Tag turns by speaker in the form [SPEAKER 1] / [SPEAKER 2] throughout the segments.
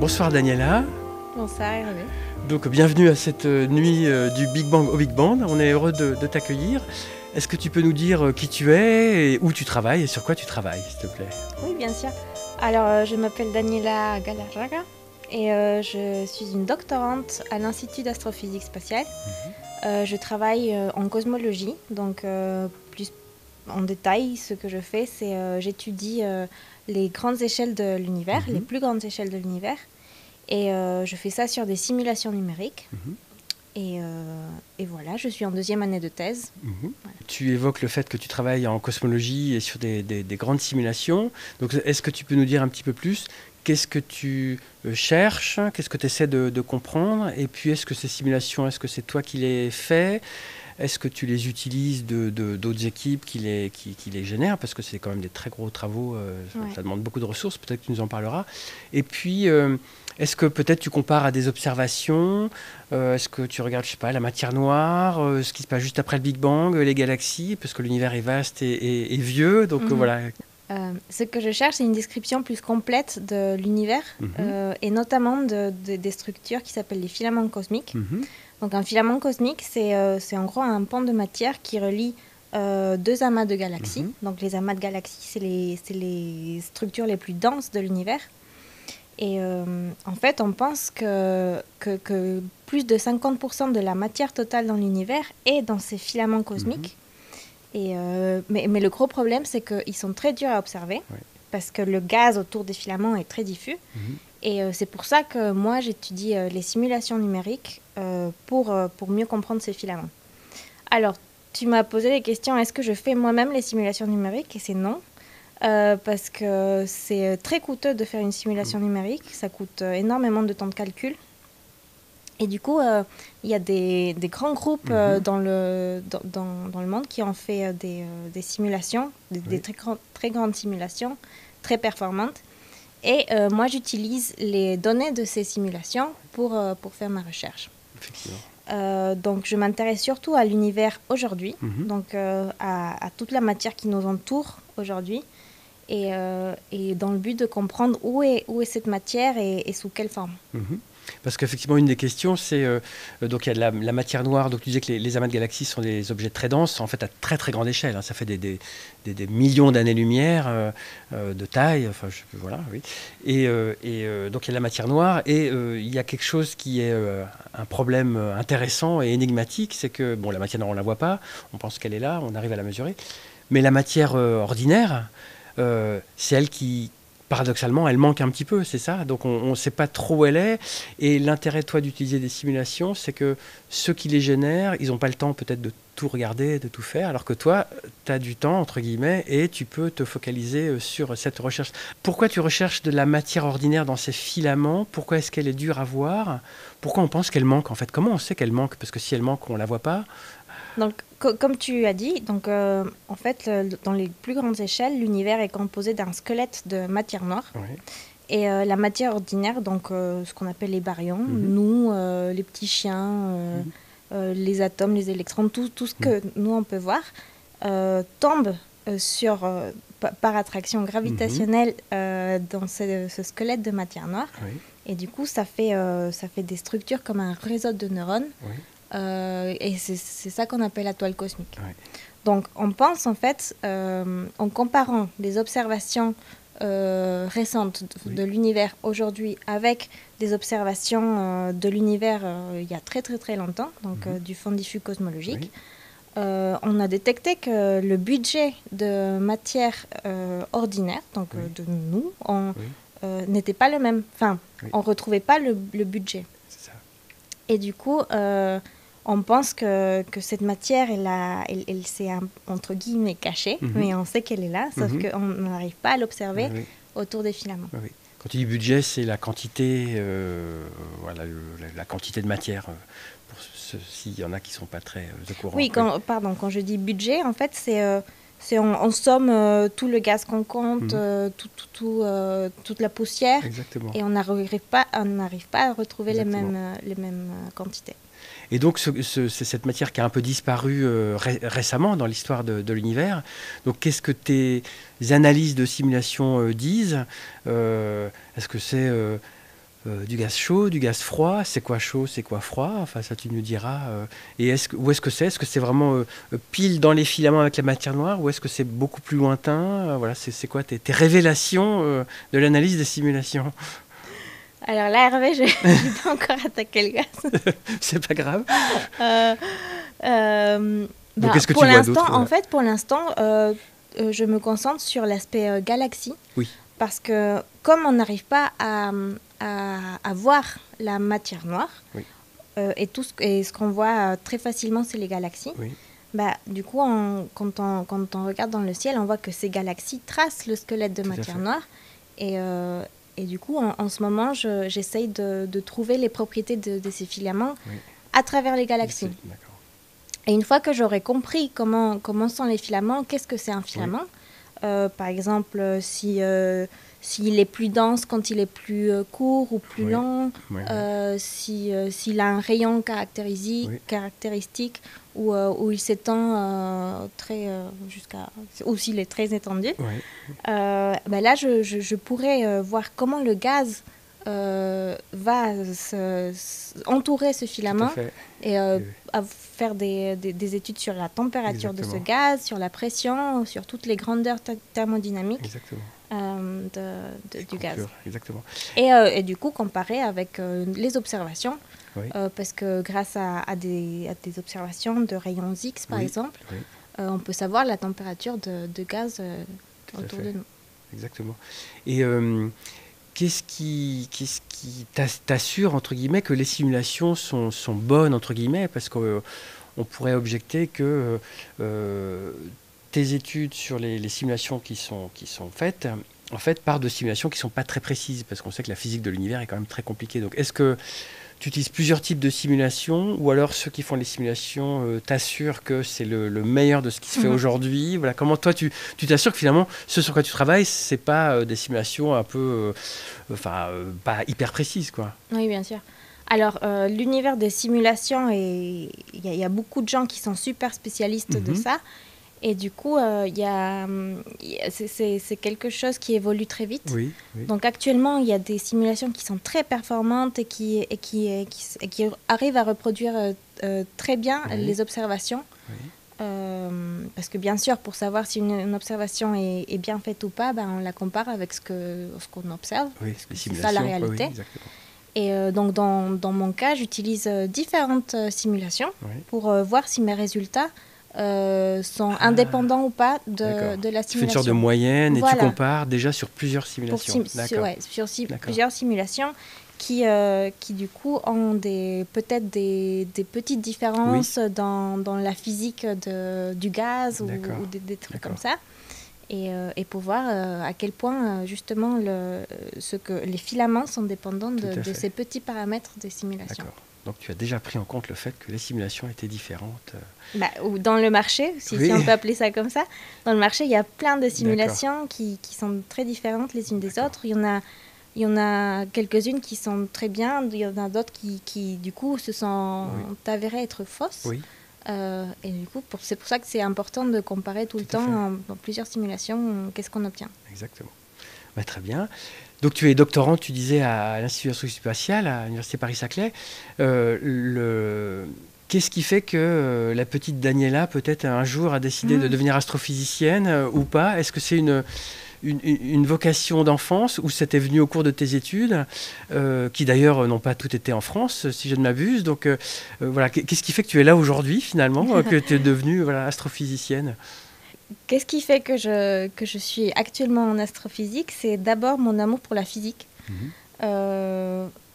[SPEAKER 1] Bonsoir Daniela.
[SPEAKER 2] Bonsoir Hervé.
[SPEAKER 1] Donc bienvenue à cette nuit du Big Bang au Big Band. On est heureux de t'accueillir. Est-ce que tu peux nous dire qui tu es, et où tu travailles et sur quoi tu travailles, s'il te plaît?
[SPEAKER 2] Oui, bien sûr. Alors, je m'appelle Daniela Galarraga et je suis une doctorante à l'Institut d'astrophysique spatiale. Je travaille en cosmologie, donc plus en détail, ce que je fais, c'est j'étudie les grandes échelles de l'univers, les plus grandes échelles de l'univers, et je fais ça sur des simulations numériques. Et voilà, je suis en deuxième année de thèse. Voilà.
[SPEAKER 1] Tu évoques le fait que tu travailles en cosmologie et sur des grandes simulations. Donc, est-ce que tu peux nous dire un petit peu plus qu'est-ce que tu cherches, qu'est-ce que tu essaies de comprendre, et puis est-ce que ces simulations, est-ce que c'est toi qui les fais? Est-ce que tu les utilises d'autres équipes qui les génèrent? Parce que c'est quand même des très gros travaux, ça demande beaucoup de ressources, peut-être que tu nous en parleras. Et puis, est-ce que peut-être tu compares à des observations? Est-ce que tu regardes, je sais pas, la matière noire, ce qui se passe juste après le Big Bang, les galaxies, parce que l'univers est vaste et vieux, donc voilà.
[SPEAKER 2] Ce que je cherche, c'est une description plus complète de l'univers, et notamment des structures qui s'appellent les filaments cosmiques. Donc un filament cosmique, c'est en gros un pan de matière qui relie deux amas de galaxies. Donc les amas de galaxies, c'est les structures les plus denses de l'univers. Et en fait, on pense que plus de 50% de la matière totale dans l'univers est dans ces filaments cosmiques. Mais le gros problème, c'est qu'ils sont très durs à observer, parce que le gaz autour des filaments est très diffus. Et c'est pour ça que moi, j'étudie les simulations numériques pour mieux comprendre ces filaments. Alors, tu m'as posé les questions, est-ce que je fais moi-même les simulations numériques? Et c'est non, parce que c'est très coûteux de faire une simulation numérique, ça coûte énormément de temps de calcul. Et du coup, il y a des grands groupes dans le monde qui ont fait des simulations, des très grandes simulations, très performantes. Et moi, j'utilise les données de ces simulations pour faire ma recherche. Donc, je m'intéresse surtout à l'univers aujourd'hui, donc à toute la matière qui nous entoure aujourd'hui, et dans le but de comprendre où est cette matière et sous quelle forme.
[SPEAKER 1] Parce qu'effectivement, une des questions, c'est donc il y a la matière noire. Donc tu disais que les amas de galaxies sont des objets très denses, en fait à très très grande échelle. Ça fait des millions d'années-lumière de taille. Enfin, voilà, oui. Et donc il y a la matière noire, et il y a quelque chose qui est un problème intéressant et énigmatique, c'est que bon, la matière noire, on la voit pas, on pense qu'elle est là, on arrive à la mesurer, mais la matière ordinaire, c'est elle qui paradoxalement, elle manque un petit peu, c'est ça. Donc on ne sait pas trop où elle est. Et l'intérêt, toi, d'utiliser des simulations, c'est que ceux qui les génèrent, ils n'ont pas le temps peut-être de tout regarder, de tout faire, alors que toi, tu as du temps, entre guillemets, et tu peux te focaliser sur cette recherche. Pourquoi tu recherches de la matière ordinaire dans ces filaments? Pourquoi est-ce qu'elle est dure à voir? Pourquoi on pense qu'elle manque, en fait? Comment on sait qu'elle manque? Parce que si elle manque, on ne la voit pas.
[SPEAKER 2] Donc, comme tu as dit, donc, en fait, dans les plus grandes échelles, l'univers est composé d'un squelette de matière noire. Et la matière ordinaire, donc ce qu'on appelle les baryons, nous, les petits chiens, les atomes, les électrons, tout ce que nous, on peut voir, tombe par attraction gravitationnelle dans ce squelette de matière noire. Et du coup, ça fait des structures comme un réseau de neurones. Et c'est ça qu'on appelle la toile cosmique. Donc on pense en fait, en comparant les observations récentes de l'univers aujourd'hui avec des observations de l'univers il y a très très très longtemps, donc du fond diffus cosmologique, on a détecté que le budget de matière ordinaire, donc de nous, n'était pas le même. Enfin, on ne retrouvait pas le budget. Et du coup, on pense que cette matière, elle s'est entre guillemets cachée, mais on sait qu'elle est là, sauf qu'on n'arrive pas à l'observer autour des filaments.
[SPEAKER 1] Quand tu dis budget, c'est la quantité, la quantité de matière, pour s'il y en a qui ne sont pas très au courant.
[SPEAKER 2] Oui, quand je dis budget, en fait, c'est en somme tout le gaz qu'on compte, toute la poussière.
[SPEAKER 1] Exactement.
[SPEAKER 2] Et on n'arrive pas à retrouver les mêmes quantités.
[SPEAKER 1] Et donc, c'est cette matière qui a un peu disparu récemment dans l'histoire de l'univers. Donc, qu'est-ce que tes analyses de simulation disent? Est-ce que c'est du gaz chaud, du gaz froid. C'est quoi chaud, c'est quoi froid? Enfin, ça, tu nous diras. Et où est-ce que c'est? Est-ce que c'est vraiment pile dans les filaments avec la matière noire ou est-ce que c'est beaucoup plus lointain? Voilà, c'est quoi tes révélations de l'analyse des simulations?
[SPEAKER 2] Alors là, Hervé, je n'ai pas encore attaqué le gaz.
[SPEAKER 1] C'est pas grave.
[SPEAKER 2] Donc,
[SPEAKER 1] qu'est-ce que
[SPEAKER 2] pour
[SPEAKER 1] tu vois
[SPEAKER 2] l'instant,
[SPEAKER 1] d'autre?
[SPEAKER 2] en fait, pour l'instant, je me concentre sur l'aspect galaxie.
[SPEAKER 1] Oui.
[SPEAKER 2] Parce que comme on n'arrive pas à voir la matière noire,
[SPEAKER 1] oui.
[SPEAKER 2] Et ce qu'on voit très facilement, c'est les galaxies.
[SPEAKER 1] Oui.
[SPEAKER 2] Bah, du coup, quand on regarde dans le ciel, on voit que ces galaxies tracent le squelette de matière noire. Et du coup, en ce moment, j'essaye de trouver les propriétés de ces filaments à travers les galaxies.
[SPEAKER 1] D'accord.
[SPEAKER 2] Et une fois que j'aurai compris comment sont les filaments, qu'est-ce que c'est un filament, par exemple, s'il est plus dense quand il est plus court ou plus lent, s'il a un rayon caractéristique où il s'étend ou s'il est très étendu. Là, je pourrais voir comment le gaz va entourer ce filament et faire des études sur la température de ce gaz, sur la pression, sur toutes les grandeurs thermodynamiques du gaz.
[SPEAKER 1] Exactement.
[SPEAKER 2] Et du coup, comparer avec les observations, parce que grâce à des observations de rayons X, par exemple, on peut savoir la température de gaz autour de nous.
[SPEAKER 1] Exactement. Et qu'est-ce qui t'assure, entre guillemets, que les simulations sont bonnes, entre guillemets, parce qu'on pourrait objecter que tes études sur les simulations qui sont faites, en fait, partent de simulations qui ne sont pas très précises, parce qu'on sait que la physique de l'univers est quand même très compliquée. Donc, est-ce que tu utilises plusieurs types de simulations, ou alors ceux qui font les simulations t'assurent que c'est le meilleur de ce qui se fait aujourd'hui? Voilà, comment toi, tu t'assures que finalement, ce sur quoi tu travailles, ce n'est pas des simulations un peu, pas hyper précises, quoi.
[SPEAKER 2] Oui, bien sûr. Alors, l'univers des simulations, il y a beaucoup de gens qui sont super spécialistes de ça. Et du coup, c'est quelque chose qui évolue très vite.
[SPEAKER 1] Oui.
[SPEAKER 2] Donc actuellement, il y a des simulations qui sont très performantes et qui arrivent à reproduire très bien les observations. Parce que bien sûr, pour savoir si une observation est bien faite ou pas, on la compare avec ce qu'on observe. C'est ça la réalité. Et donc dans mon cas, j'utilise différentes simulations pour voir si mes résultats sont indépendants ou pas de la simulation.
[SPEAKER 1] Tu fais une sorte de moyenne et tu compares déjà sur plusieurs simulations.
[SPEAKER 2] Sur plusieurs simulations qui du coup ont peut-être des petites différences dans la physique du gaz ou des trucs comme ça. Et pour voir à quel point justement les filaments sont dépendants de ces petits paramètres des simulations.
[SPEAKER 1] D'accord. Donc tu as déjà pris en compte le fait que les simulations étaient différentes.
[SPEAKER 2] Ou dans le marché, si on peut appeler ça comme ça. Dans le marché, il y a plein de simulations qui sont très différentes les unes des autres. Il y en a quelques-unes qui sont très bien, il y en a d'autres qui du coup se sont avérées être fausses. Et du coup, c'est pour ça que c'est important de comparer tout le temps dans plusieurs simulations, qu'est-ce qu'on obtient.
[SPEAKER 1] Exactement. Très bien. Donc tu es doctorante, tu disais, à l'Institut d'astronomie spatiale, à l'Université Paris-Saclay. Qu'est-ce qui fait que la petite Daniela, peut-être un jour, a décidé de devenir astrophysicienne ou pas? Est-ce que c'est une vocation d'enfance ou c'était venu au cours de tes études, qui d'ailleurs n'ont pas toutes été en France, si je ne m'abuse. Donc voilà, qu'est-ce qui fait que tu es là aujourd'hui, finalement, que tu es devenue astrophysicienne?
[SPEAKER 2] Qu'est-ce qui fait que je suis actuellement en astrophysique? C'est d'abord mon amour pour la physique.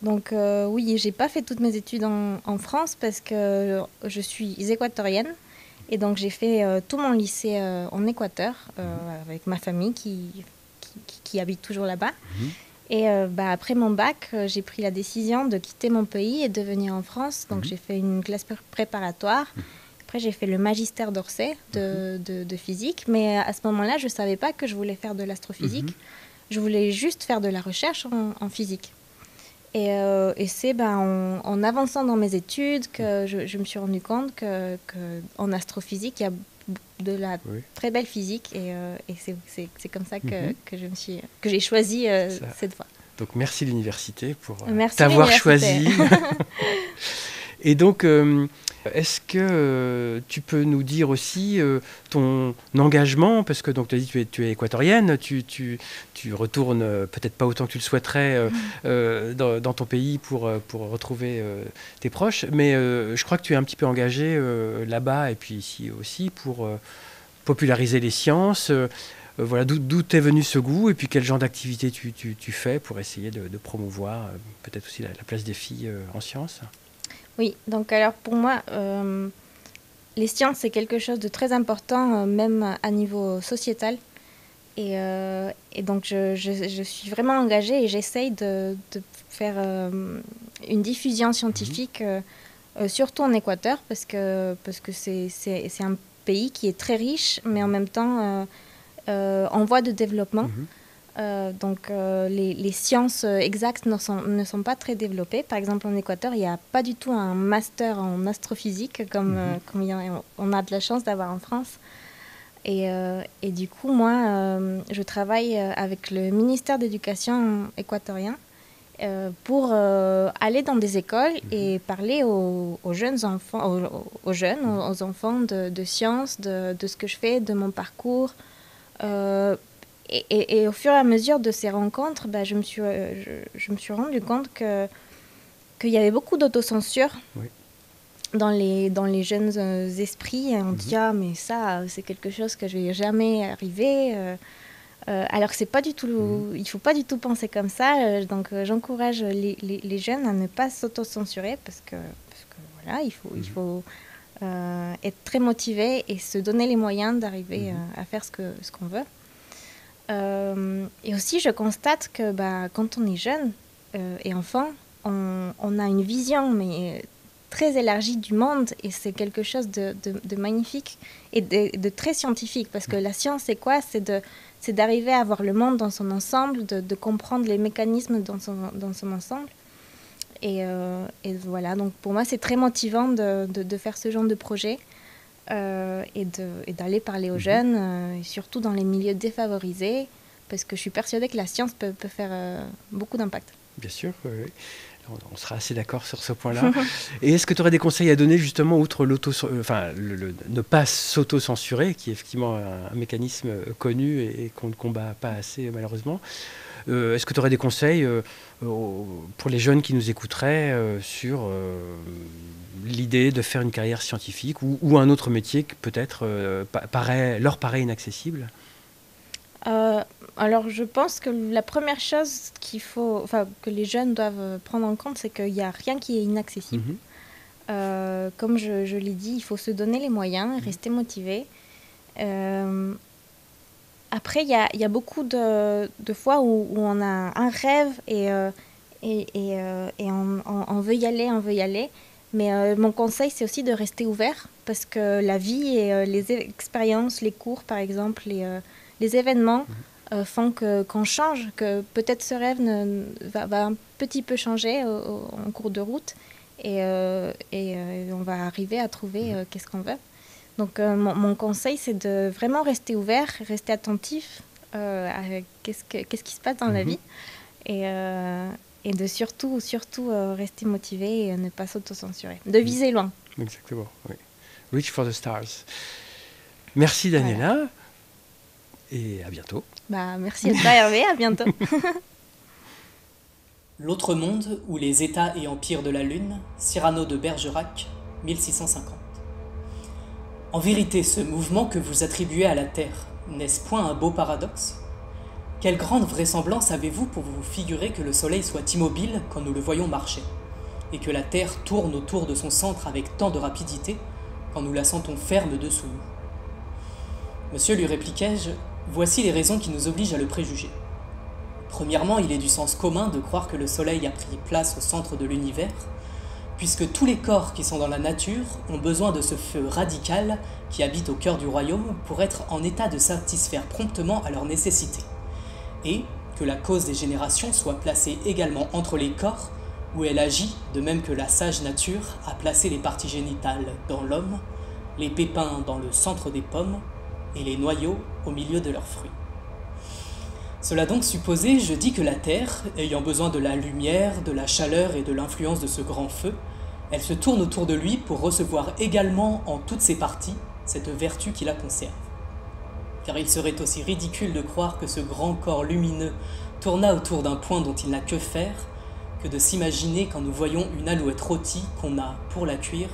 [SPEAKER 2] Donc oui, j'ai pas fait toutes mes études en France parce que je suis équatorienne. Et donc j'ai fait tout mon lycée en Équateur avec ma famille qui habite toujours là-bas. Et après mon bac, j'ai pris la décision de quitter mon pays et de venir en France. Donc j'ai fait une classe préparatoire. Après, j'ai fait le magistère d'Orsay de physique, mais à ce moment-là, je ne savais pas que je voulais faire de l'astrophysique. Je voulais juste faire de la recherche en physique. Et c'est en avançant dans mes études que je me suis rendu compte qu'en astrophysique, il y a de la très belle physique. Et c'est comme ça que j'ai choisi cette voie.
[SPEAKER 1] Donc merci l'université pour
[SPEAKER 2] Merci
[SPEAKER 1] t'avoir
[SPEAKER 2] l'université.
[SPEAKER 1] choisi. Et donc, est-ce que tu peux nous dire aussi ton engagement, parce que donc tu as dit que tu es équatorienne, tu retournes peut-être pas autant que tu le souhaiterais dans ton pays pour retrouver tes proches, mais je crois que tu es un petit peu engagée là-bas et puis ici aussi pour populariser les sciences. Voilà, d'où t'es venu ce goût et puis quel genre d'activité tu fais pour essayer de promouvoir peut-être aussi la place des filles en sciences.
[SPEAKER 2] Oui, donc alors pour moi, les sciences, c'est quelque chose de très important, même à niveau sociétal. Et donc, je suis vraiment engagée et j'essaye de faire une diffusion scientifique, surtout en Équateur, parce que c'est un pays qui est très riche, mais en même temps en voie de développement. Donc les sciences exactes ne sont pas très développées. Par exemple, en Équateur, il n'y a pas du tout un master en astrophysique comme on a de la chance d'avoir en France. Et du coup, moi, je travaille avec le ministère d'éducation équatorien pour aller dans des écoles et parler aux jeunes enfants, aux enfants de sciences, de ce que je fais, de mon parcours. Et au fur et à mesure de ces rencontres, je me suis rendu compte qu'il y avait beaucoup d'autocensure dans les jeunes esprits. On dit « Ah, mais ça, c'est quelque chose que je ne vais jamais arriver. » Alors que c'est pas du tout, il ne faut pas du tout penser comme ça. Donc j'encourage les jeunes à ne pas s'autocensurer parce que voilà, il faut être très motivé et se donner les moyens d'arriver à faire ce qu'on veut. Et aussi, je constate que quand on est jeune et enfant, on a une vision mais très élargie du monde et c'est quelque chose de magnifique et de très scientifique parce que la science, c'est quoi ? C'est d'arriver à voir le monde dans son ensemble, de comprendre les mécanismes dans son ensemble. Et voilà, donc pour moi, c'est très motivant de faire ce genre de projet. Et d'aller parler aux jeunes, et surtout dans les milieux défavorisés, parce que je suis persuadée que la science peut faire beaucoup d'impact.
[SPEAKER 1] Bien sûr, oui. On sera assez d'accord sur ce point-là. Et est-ce que tu aurais des conseils à donner justement, outre ne pas s'auto-censurer, qui est effectivement un mécanisme connu et qu'on ne combat pas assez malheureusement. Est-ce que tu aurais des conseils pour les jeunes qui nous écouteraient sur l'idée de faire une carrière scientifique ou un autre métier qui peut-être leur paraît inaccessible ?
[SPEAKER 2] Alors je pense que la première chose que les jeunes doivent prendre en compte, c'est qu'il n'y a rien qui est inaccessible. Comme je l'ai dit, il faut se donner les moyens, rester motivé. Après, il y a beaucoup de fois où on a un rêve et on veut y aller. Mais mon conseil, c'est aussi de rester ouvert parce que la vie et les expériences, les cours par exemple, les événements font qu'on change, que peut-être ce rêve va un petit peu changer en cours de route et on va arriver à trouver qu'est-ce qu'on veut. Donc mon conseil, c'est de vraiment rester ouvert, rester attentif à qu'est-ce qui se passe dans la vie et de surtout rester motivé et ne pas s'autocensurer, de viser loin.
[SPEAKER 1] Exactement, oui. Reach for the stars. Merci Daniela. Voilà. Et à bientôt.
[SPEAKER 2] Merci à toi Hervé, à bientôt.
[SPEAKER 3] L'autre monde ou les États et empires de la Lune, Cyrano de Bergerac, 1650. En vérité, ce mouvement que vous attribuez à la Terre, n'est-ce point un beau paradoxe ? Quelle grande vraisemblance avez-vous pour vous figurer que le Soleil soit immobile quand nous le voyons marcher, et que la Terre tourne autour de son centre avec tant de rapidité quand nous la sentons ferme dessous nous ? Monsieur, lui répliquai-je, voici les raisons qui nous obligent à le préjuger. Premièrement, il est du sens commun de croire que le Soleil a pris place au centre de l'univers, puisque tous les corps qui sont dans la nature ont besoin de ce feu radical qui habite au cœur du royaume pour être en état de satisfaire promptement à leurs nécessités, et que la cause des générations soit placée également entre les corps, où elle agit de même que la sage nature a placé les parties génitales dans l'homme, les pépins dans le centre des pommes, et les noyaux au milieu de leurs fruits. Cela donc supposé, je dis que la Terre, ayant besoin de la lumière, de la chaleur et de l'influence de ce grand feu, elle se tourne autour de lui pour recevoir également en toutes ses parties cette vertu qui la conserve. Car il serait aussi ridicule de croire que ce grand corps lumineux tourna autour d'un point dont il n'a que faire, que de s'imaginer quand nous voyons une alouette rôtie qu'on a, pour la cuire,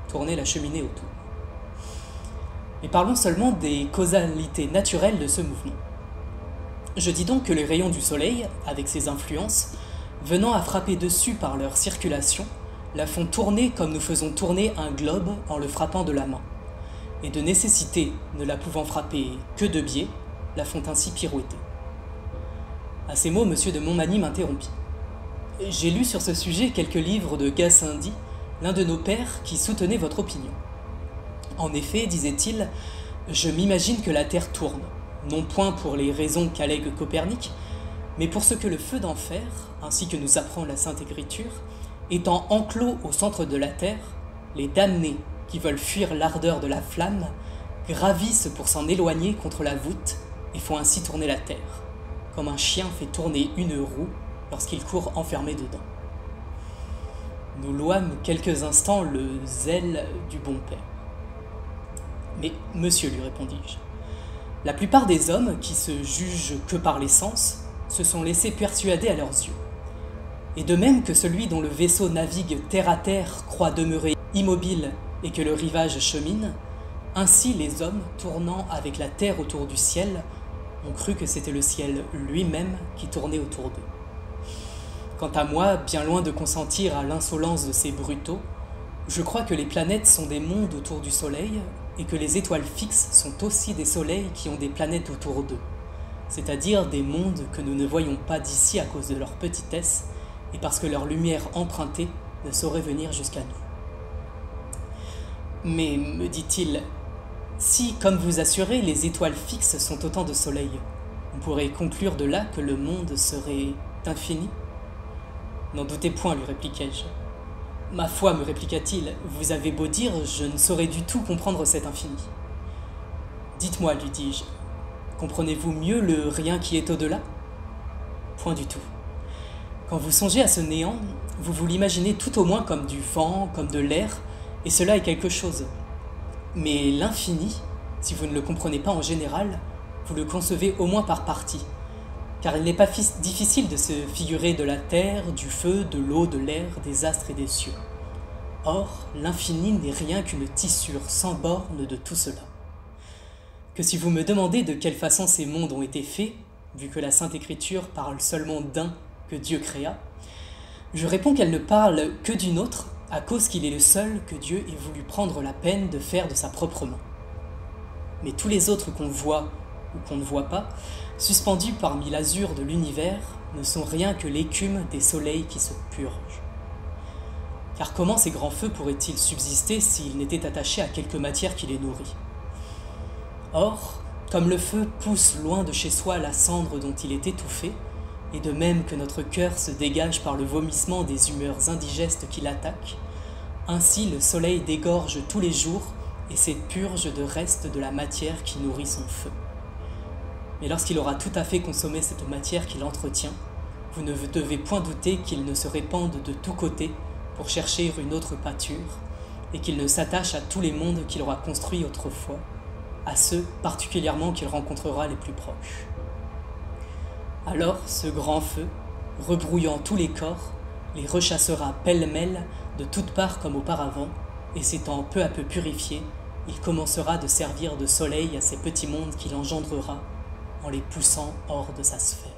[SPEAKER 3] tourné la cheminée autour. Mais parlons seulement des causalités naturelles de ce mouvement. Je dis donc que les rayons du soleil, avec ses influences, venant à frapper dessus par leur circulation, la font tourner comme nous faisons tourner un globe en le frappant de la main, et de nécessité, ne la pouvant frapper que de biais, la font ainsi pirouetter. À ces mots, M. de Montmagny m'interrompit. J'ai lu sur ce sujet quelques livres de Gassendi, l'un de nos pères qui soutenait votre opinion. En effet, disait-il, je m'imagine que la Terre tourne, non point pour les raisons qu'allègue Copernic, mais pour ce que le feu d'enfer, ainsi que nous apprend la Sainte Écriture, étant enclos au centre de la Terre, les damnés qui veulent fuir l'ardeur de la flamme gravissent pour s'en éloigner contre la voûte et font ainsi tourner la Terre, comme un chien fait tourner une roue lorsqu'il court enfermé dedans. Nous louâmes quelques instants le zèle du bon père. Mais, monsieur, lui répondis-je, la plupart des hommes qui se jugent que par les sens se sont laissés persuader à leurs yeux. Et de même que celui dont le vaisseau navigue terre à terre croit demeurer immobile et que le rivage chemine, ainsi les hommes, tournant avec la terre autour du ciel, ont cru que c'était le ciel lui-même qui tournait autour d'eux. Quant à moi, bien loin de consentir à l'insolence de ces brutaux, je crois que les planètes sont des mondes autour du Soleil et que les étoiles fixes sont aussi des soleils qui ont des planètes autour d'eux, c'est-à-dire des mondes que nous ne voyons pas d'ici à cause de leur petitesse et parce que leur lumière empruntée ne saurait venir jusqu'à nous. Mais, me dit-il, si, comme vous assurez, les étoiles fixes sont autant de soleils, on pourrait conclure de là que le monde serait infini ? N'en doutez point, lui répliquai-je. Ma foi, me répliqua-t-il, vous avez beau dire, je ne saurais du tout comprendre cet infini. Dites-moi, lui dis-je, comprenez-vous mieux le rien qui est au-delà ? Point du tout. Quand vous songez à ce néant, vous vous l'imaginez tout au moins comme du vent, comme de l'air, et cela est quelque chose. Mais l'infini, si vous ne le comprenez pas en général, vous le concevez au moins par partie, car il n'est pas difficile de se figurer de la terre, du feu, de l'eau, de l'air, des astres et des cieux. Or, l'infini n'est rien qu'une tissure sans borne de tout cela. Que si vous me demandez de quelle façon ces mondes ont été faits, vu que la Sainte Écriture parle seulement d'un que Dieu créa, je réponds qu'elle ne parle que d'une autre, à cause qu'il est le seul que Dieu ait voulu prendre la peine de faire de sa propre main. Mais tous les autres qu'on voit ou qu'on ne voit pas, suspendus parmi l'azur de l'univers, ne sont rien que l'écume des soleils qui se purgent. Car comment ces grands feux pourraient-ils subsister s'ils n'étaient attachés à quelque matière qui les nourrit ? Or, comme le feu pousse loin de chez soi la cendre dont il est étouffé, et de même que notre cœur se dégage par le vomissement des humeurs indigestes qui l'attaquent, ainsi le soleil dégorge tous les jours et s'épurge de restes de la matière qui nourrit son feu. Mais lorsqu'il aura tout à fait consommé cette matière qu'il entretient, vous ne devez point douter qu'il ne se répande de tous côtés pour chercher une autre pâture, et qu'il ne s'attache à tous les mondes qu'il aura construits autrefois, à ceux particulièrement qu'il rencontrera les plus proches. Alors ce grand feu, rebrouillant tous les corps, les rechassera pêle-mêle de toutes parts comme auparavant, et s'étant peu à peu purifié, il commencera de servir de soleil à ces petits mondes qu'il engendrera en les poussant hors de sa sphère.